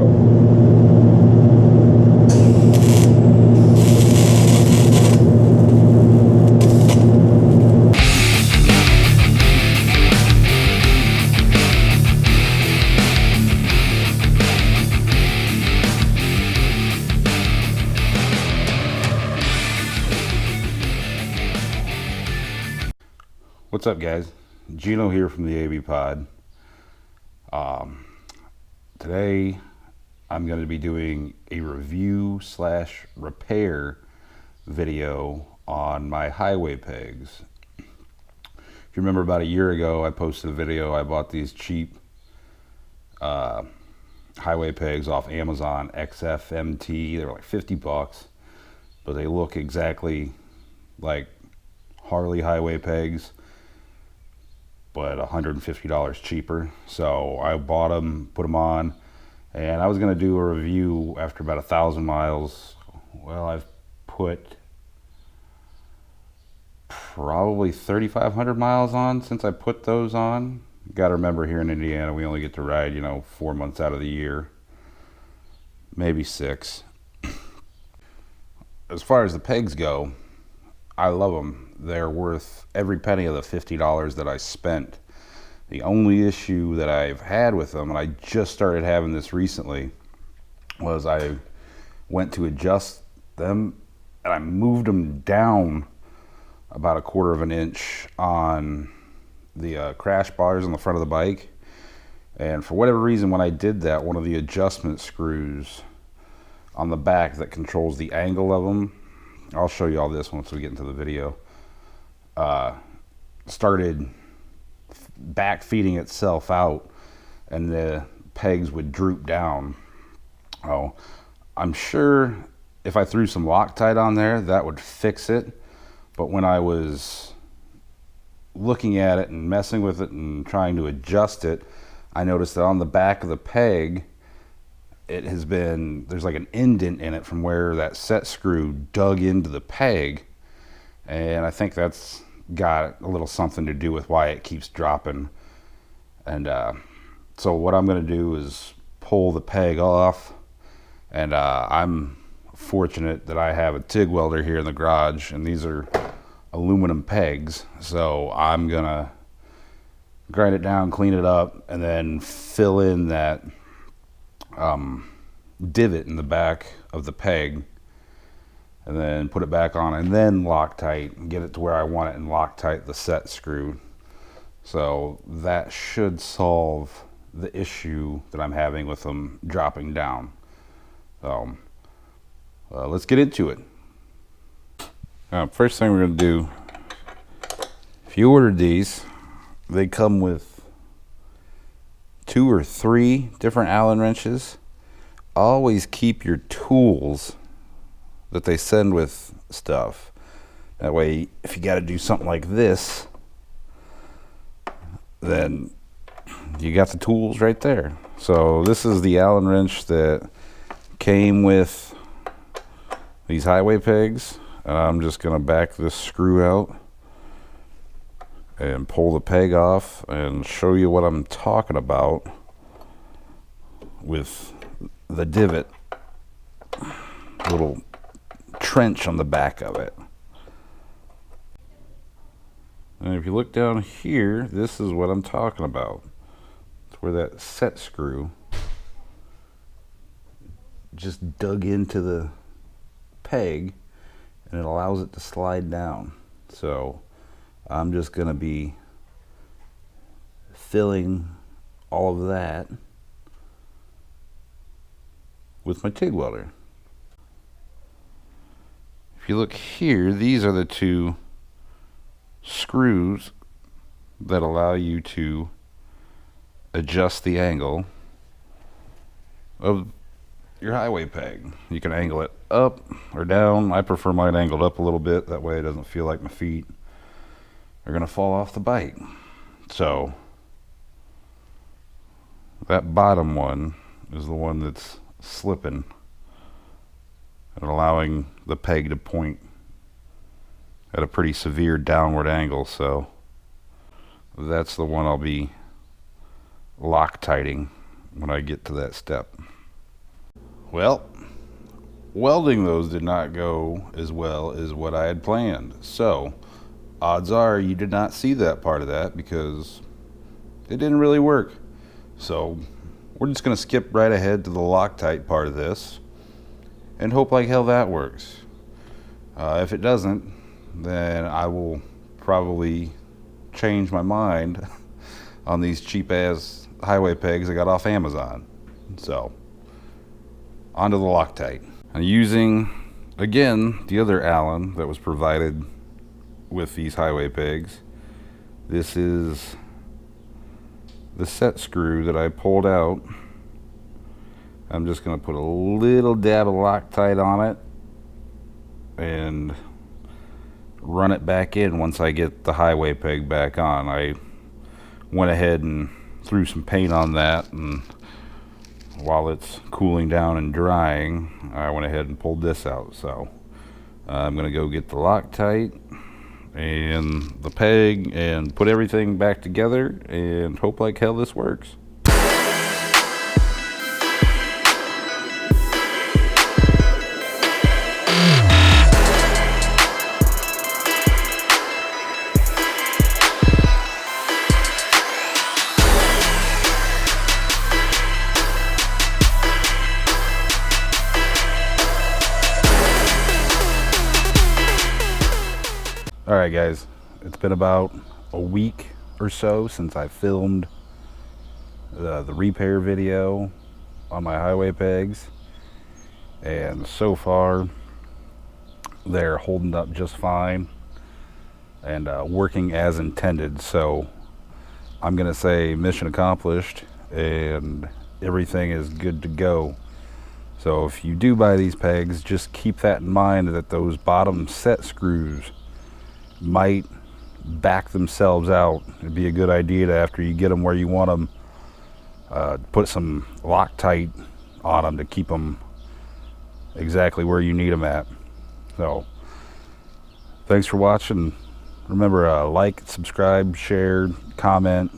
go. What's up, guys? Gino here from the AV Pod. Today I'm going to be doing a review slash repair video on my highway pegs. If you remember, about a year ago I posted a video. I bought these cheap highway pegs off Amazon, XFMT. They were like 50 bucks, but they look exactly like Harley highway pegs, but $150 cheaper. So I bought them, put them on, and I was going to do a review after about 1,000 miles. Well, I've put probably 3,500 miles on since I put those on. Got to remember, here in Indiana we only get to ride 4 months out of the year, maybe 6. As far as the pegs go, I love them. They're worth every penny of the $50 that I spent. The only issue that I've had with them, and I just started having this recently, was I went to adjust them and I moved them down about 1/4 of an inch on the crash bars on the front of the bike. And for whatever reason, when I did that, one of the adjustment screws on the back that controls the angle of them, I'll show you all this once we get into the video, started back feeding itself out, and the pegs would droop down. Oh, I'm sure if I threw some Loctite on there, that would fix it. But when I was looking at it and messing with it and trying to adjust it, I noticed that on the back of the peg, there's like an indent in it from where that set screw dug into the peg, and I think that's got a little something to do with why it keeps dropping. And so what I'm going to do is pull the peg off, and I'm fortunate that I have a TIG welder here in the garage, and these are aluminum pegs, so I'm gonna grind it down, clean it up, and then fill in that divot in the back of the peg, and then put it back on, and then Loctite and get it to where I want it, and Loctite the set screw. So that should solve the issue that I'm having with them dropping down. So let's get into it. First thing we're going to do, if you ordered these, they come with 2 or 3 different Allen wrenches. Always keep your tools that they send with stuff. That way, if you got to do something like this, then you got the tools right there. So this is the Allen wrench that came with these highway pegs, and I'm just going to back this screw out and pull the peg off and show you what I'm talking about with the divot, little trench on the back of it. And if you look down here, this is what I'm talking about. It's where that set screw just dug into the peg, and it allows it to slide down. So I'm just going to be filling all of that with my TIG welder. If you look here, these are the 2 screws that allow you to adjust the angle of your highway peg. You can angle it up or down. I prefer mine angled up a little bit, that way it doesn't feel like my feet are gonna fall off the bike. So that bottom one is the one that's slipping and allowing the peg to point at a pretty severe downward angle. So that's the one I'll be Loctiting when I get to that step. Well, welding those did not go as well as what I had planned. So, odds are you did not see that part of that because it didn't really work. So, we're just going to skip right ahead to the Loctite part of this and hope like hell that works. If it doesn't, then I will probably change my mind on these cheap ass highway pegs I got off Amazon. So, onto the Loctite. I'm using, again, the other Allen that was provided with these highway pegs. This is the set screw that I pulled out. I'm just going to put a little dab of Loctite on it and run it back in once I get the highway peg back on. I went ahead and threw some paint on that, and while it's cooling down and drying, I went ahead and pulled this out. So I'm going to go get the Loctite and the peg and put everything back together and hope like hell this works. Alright guys, it's been about a week or so since I filmed the repair video on my highway pegs, and so far they're holding up just fine and working as intended. So I'm gonna say mission accomplished and everything is good to go. So if you do buy these pegs, just keep that in mind, that those bottom set screws might back themselves out. It'd be a good idea to, after you get them where you want them, put some Loctite on them to keep them exactly where you need them at. So thanks for watching. Remember, like, subscribe, share, comment.